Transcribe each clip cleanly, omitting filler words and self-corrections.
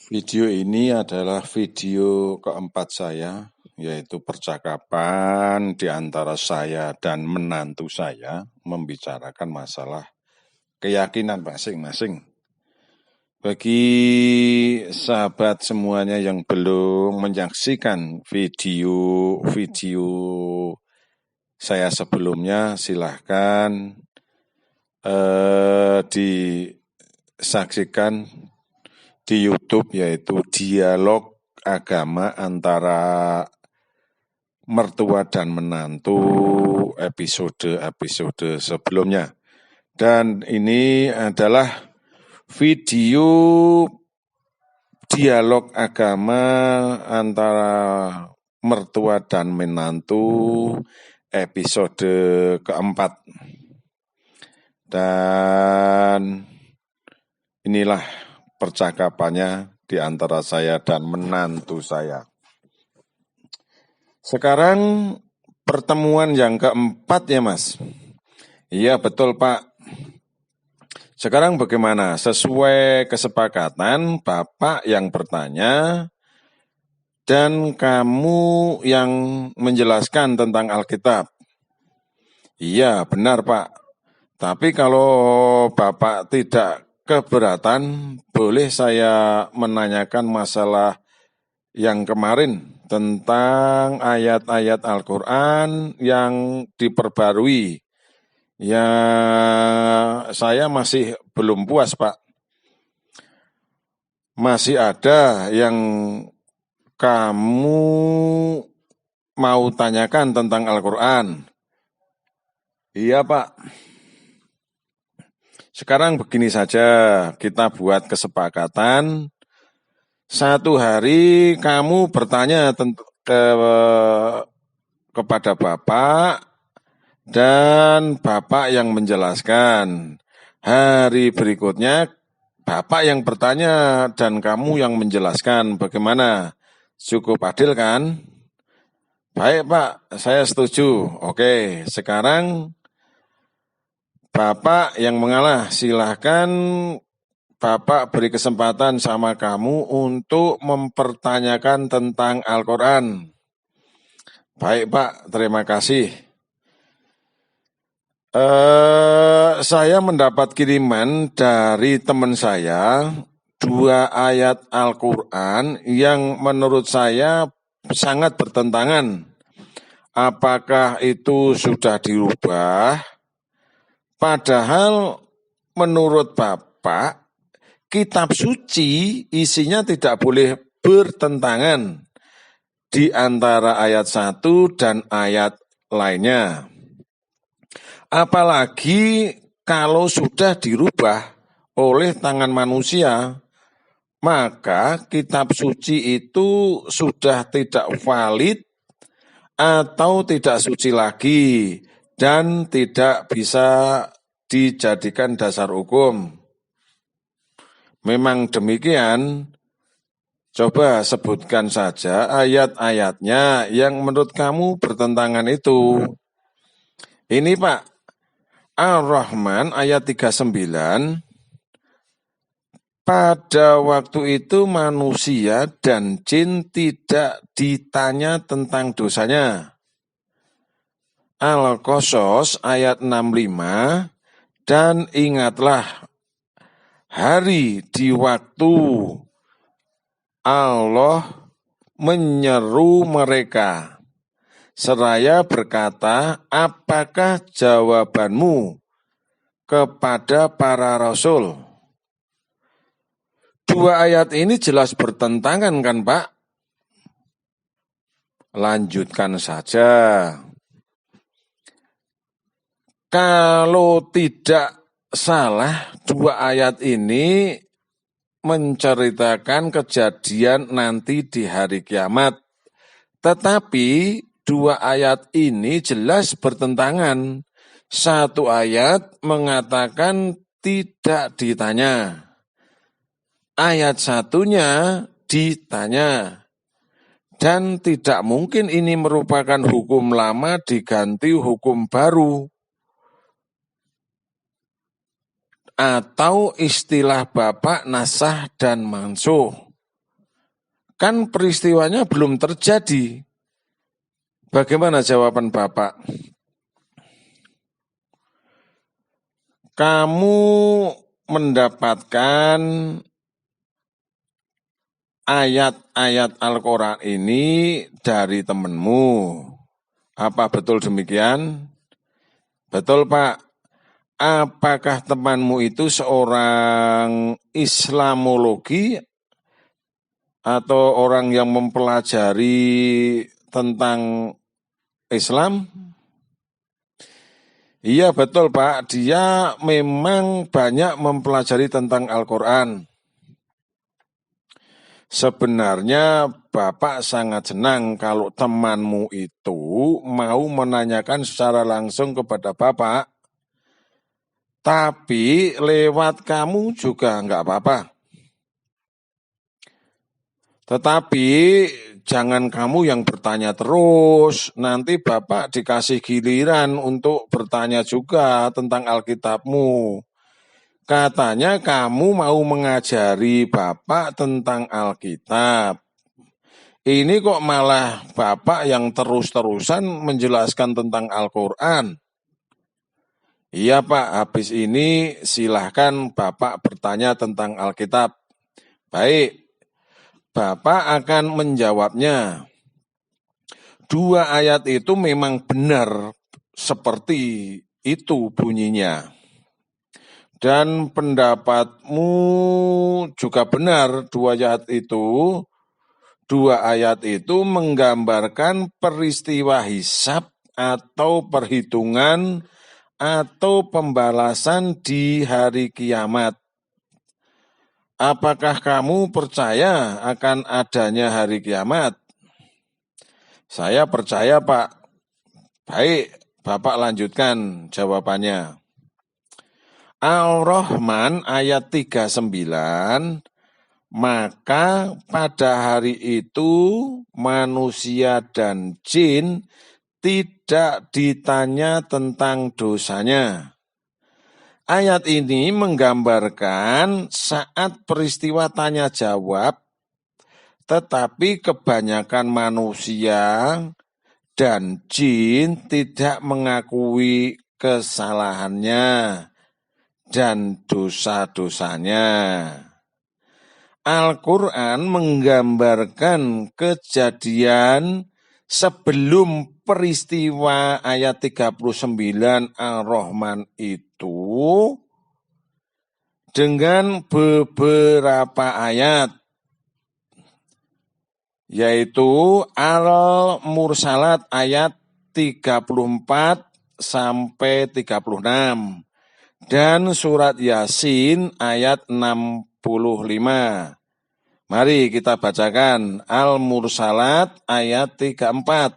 Video ini adalah video keempat saya, yaitu percakapan di antara saya dan menantu saya membicarakan masalah keyakinan masing-masing. Bagi sahabat semuanya yang belum menyaksikan video saya sebelumnya, silahkan disaksikan di YouTube, yaitu dialog agama antara mertua dan menantu episode sebelumnya. Dan ini adalah video dialog agama antara mertua dan menantu episode keempat. Dan inilah percakapannya di antara saya dan menantu saya. Sekarang pertemuan yang keempat ya Mas? Iya betul Pak. Sekarang bagaimana? Sesuai kesepakatan Bapak yang bertanya dan kamu yang menjelaskan tentang Alkitab. Iya benar Pak. Tapi kalau Bapak tidak keberatan, boleh saya menanyakan masalah yang kemarin tentang ayat-ayat Al-Quran yang diperbarui. Ya, saya masih belum puas, Pak. Masih ada yang kamu mau tanyakan tentang Al-Quran. Iya, Pak. Sekarang begini saja, kita buat kesepakatan. Satu hari kamu bertanya kepada Bapak dan Bapak yang menjelaskan. Hari berikutnya Bapak yang bertanya dan kamu yang menjelaskan. Bagaimana? Cukup adil kan? Baik Pak, saya setuju. Oke, sekarang Bapak yang mengalah, silahkan Bapak beri kesempatan sama kamu untuk mempertanyakan tentang Al-Quran. Baik Pak, terima kasih. Saya mendapat kiriman dari teman saya 2 ayat Al-Quran yang menurut saya sangat bertentangan. Apakah itu sudah dirubah? Padahal menurut Bapak, kitab suci isinya tidak boleh bertentangan di antara ayat 1 dan ayat lainnya. Apalagi kalau sudah dirubah oleh tangan manusia, maka kitab suci itu sudah tidak valid atau tidak suci lagi dan tidak bisa dijadikan dasar hukum. Memang demikian, coba sebutkan saja ayat-ayatnya yang menurut kamu bertentangan itu. Ini Pak, Ar-Rahman ayat 39, pada waktu itu manusia dan jin tidak ditanya tentang dosanya. Al-Qasas ayat 65, dan ingatlah hari di waktu Allah menyeru mereka, seraya berkata, apakah jawabanmu kepada para rasul? 2 ayat ini jelas bertentangan kan Pak? Lanjutkan saja. Kalau tidak salah, 2 ayat ini menceritakan kejadian nanti di hari kiamat. Tetapi 2 ayat ini jelas bertentangan. 1 ayat mengatakan tidak ditanya. Ayat 1-nya ditanya. Dan tidak mungkin ini merupakan hukum lama diganti hukum baru. Atau istilah Bapak nasah dan mansuh. Kan peristiwanya belum terjadi. Bagaimana jawaban Bapak? Kamu mendapatkan ayat-ayat Al-Quran ini dari temanmu. Apa betul demikian? Betul, Pak. Apakah temanmu itu seorang Islamologi atau orang yang mempelajari tentang Islam? Iya betul Pak, dia memang banyak mempelajari tentang Al-Quran. Sebenarnya Bapak sangat senang kalau temanmu itu mau menanyakan secara langsung kepada Bapak, tapi lewat kamu juga enggak apa-apa. Tetapi jangan kamu yang bertanya terus, nanti Bapak dikasih giliran untuk bertanya juga tentang Alkitabmu. Katanya kamu mau mengajari Bapak tentang Alkitab. Ini kok malah Bapak yang terus-terusan menjelaskan tentang Al-Quran. Iya Pak, habis ini silahkan Bapak bertanya tentang Alkitab. Baik, Bapak akan menjawabnya. 2 ayat itu memang benar seperti itu bunyinya. Dan pendapatmu juga benar, 2 ayat itu menggambarkan peristiwa hisab atau perhitungan atau pembalasan di hari kiamat. Apakah kamu percaya akan adanya hari kiamat? Saya percaya Pak. Baik, Bapak lanjutkan jawabannya. Al-Rahman ayat 39, maka pada hari itu manusia dan jin tidak ditanya tentang dosanya. Ayat ini menggambarkan saat peristiwa tanya jawab, tetapi kebanyakan manusia dan jin tidak mengakui kesalahannya dan dosa-dosanya. Al-Quran menggambarkan kejadian sebelum peristiwa ayat 39 Ar-Rahman itu dengan beberapa ayat, yaitu Al-Mursalat ayat 34 sampai 36. Dan surat Yasin ayat 65. Mari kita bacakan Al-Mursalat ayat 34.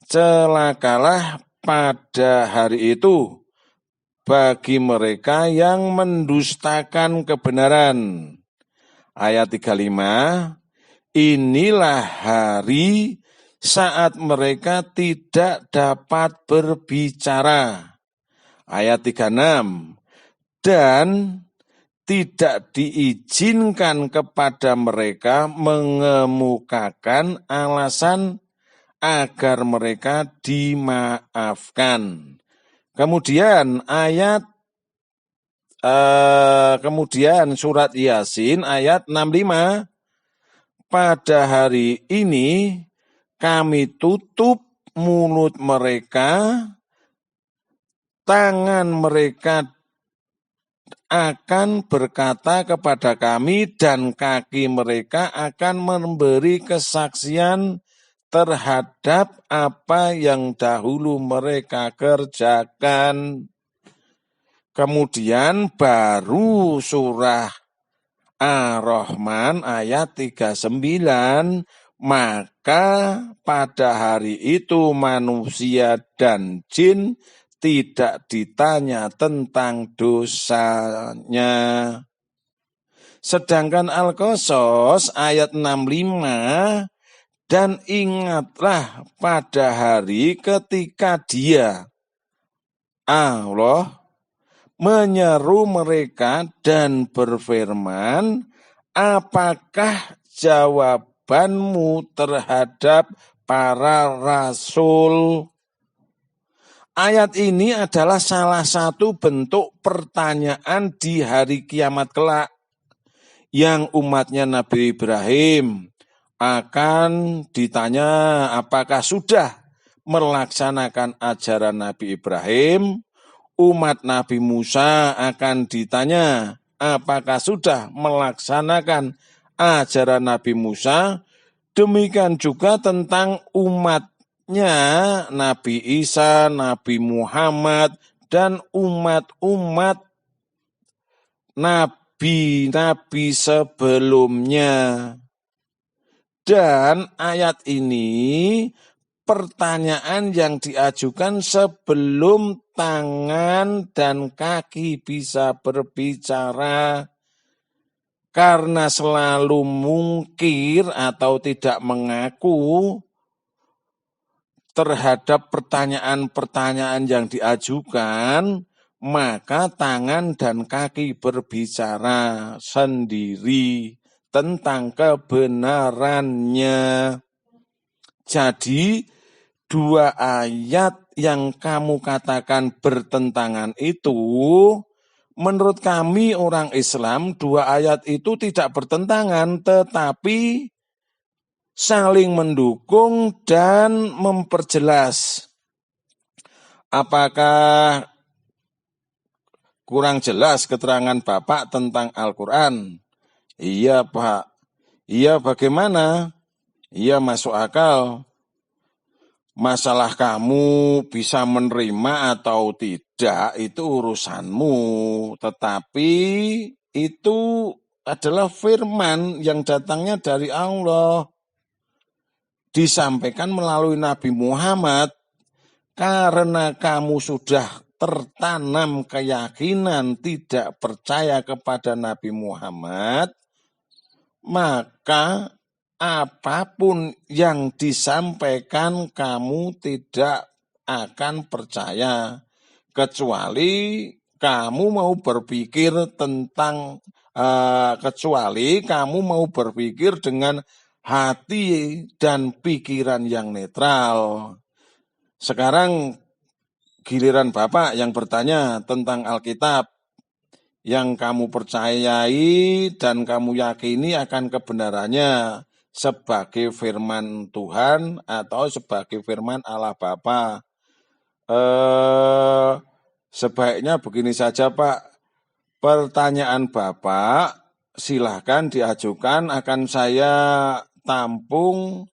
Celakalah pada hari itu bagi mereka yang mendustakan kebenaran. Ayat 35. Inilah hari saat mereka tidak dapat berbicara. Ayat 36, dan tidak diizinkan kepada mereka mengemukakan alasan agar mereka dimaafkan. Kemudian kemudian surat Yasin ayat 65, pada hari ini kami tutup mulut mereka, tangan mereka akan berkata kepada kami dan kaki mereka akan memberi kesaksian terhadap apa yang dahulu mereka kerjakan. Kemudian baru surah Ar-Rahman ayat 39, maka pada hari itu manusia dan jin tidak ditanya tentang dosanya. Sedangkan Al-Qasas ayat 65, dan ingatlah pada hari ketika Dia, Allah, menyeru mereka dan berfirman, apakah jawabanmu terhadap para rasul. Ayat ini adalah salah satu bentuk pertanyaan di hari kiamat kelak yang umatnya Nabi Ibrahim akan ditanya apakah sudah melaksanakan ajaran Nabi Ibrahim. Umat Nabi Musa akan ditanya apakah sudah melaksanakan ajaran Nabi Musa. Demikian juga tentang umatnya Nabi Isa, Nabi Muhammad, dan umat-umat nabi-nabi sebelumnya. Dan ayat ini pertanyaan yang diajukan sebelum tangan dan kaki bisa berbicara. Karena selalu mungkir atau tidak mengaku terhadap pertanyaan-pertanyaan yang diajukan, maka tangan dan kaki berbicara sendiri tentang kebenarannya. Jadi, dua ayat yang kamu katakan bertentangan itu, menurut kami orang Islam, dua ayat itu tidak bertentangan, tetapi saling mendukung dan memperjelas. Apakah kurang jelas keterangan Bapak tentang Al-Quran? Iya Pak. Iya bagaimana? Iya masuk akal. Masalah kamu bisa menerima atau tidak itu urusanmu. Tetapi itu adalah firman yang datangnya dari Allah. Disampaikan melalui Nabi Muhammad. Karena kamu sudah tertanam keyakinan tidak percaya kepada Nabi Muhammad, maka apapun yang disampaikan kamu tidak akan percaya, kecuali kamu mau berpikir tentang dengan hati dan pikiran yang netral. Sekarang giliran Bapak yang bertanya tentang Alkitab yang kamu percayai dan kamu yakini akan kebenarannya sebagai firman Tuhan atau sebagai firman Allah Bapa. Sebaiknya begini saja Pak, pertanyaan Bapak silahkan diajukan, akan saya tampung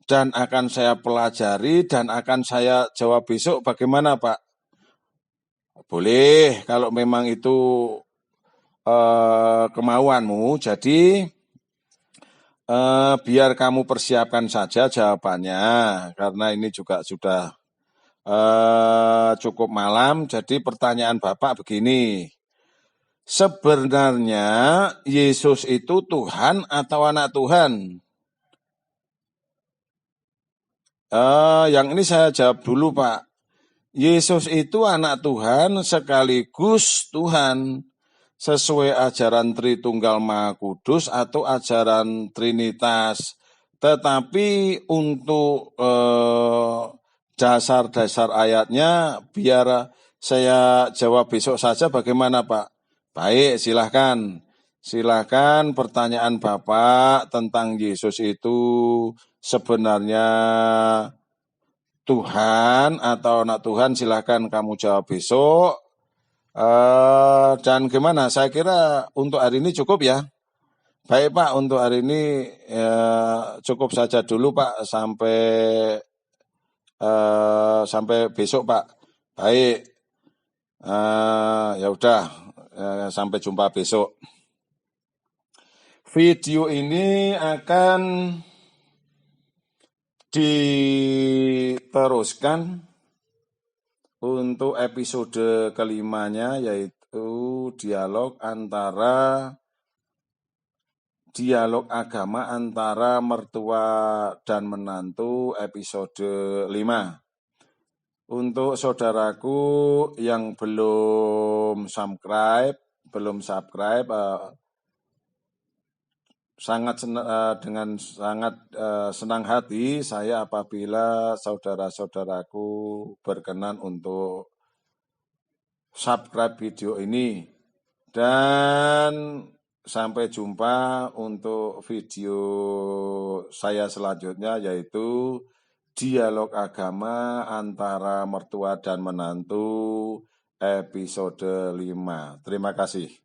dan akan saya pelajari dan akan saya jawab besok. Bagaimana Pak? Boleh kalau memang itu kemauanmu. Jadi biar kamu persiapkan saja jawabannya, karena ini juga sudah cukup malam. Jadi pertanyaan Bapak begini, sebenarnya Yesus itu Tuhan atau anak Tuhan? Yang ini saya jawab dulu Pak. Yesus itu anak Tuhan sekaligus Tuhan, sesuai ajaran Tritunggal Maha Kudus atau ajaran Trinitas. Tetapi untuk dasar-dasar ayatnya biar saya jawab besok saja, bagaimana Pak? Baik, silahkan. Silahkan pertanyaan Bapak tentang Yesus itu sebenarnya Tuhan atau anak Tuhan, silahkan kamu jawab besok. Dan gimana? Saya kira untuk hari ini cukup ya. Baik Pak, untuk hari ini cukup saja dulu Pak, sampai besok Pak. Baik, ya udah, sampai jumpa besok. Video ini akan diteruskan untuk episode kelimanya, yaitu dialog agama antara mertua dan menantu episode 5. Untuk saudaraku yang belum subscribe, dengan sangat senang hati saya apabila saudara-saudaraku berkenan untuk subscribe video ini. Dan sampai jumpa untuk video saya selanjutnya, yaitu dialog agama antara mertua dan menantu episode 5. Terima kasih.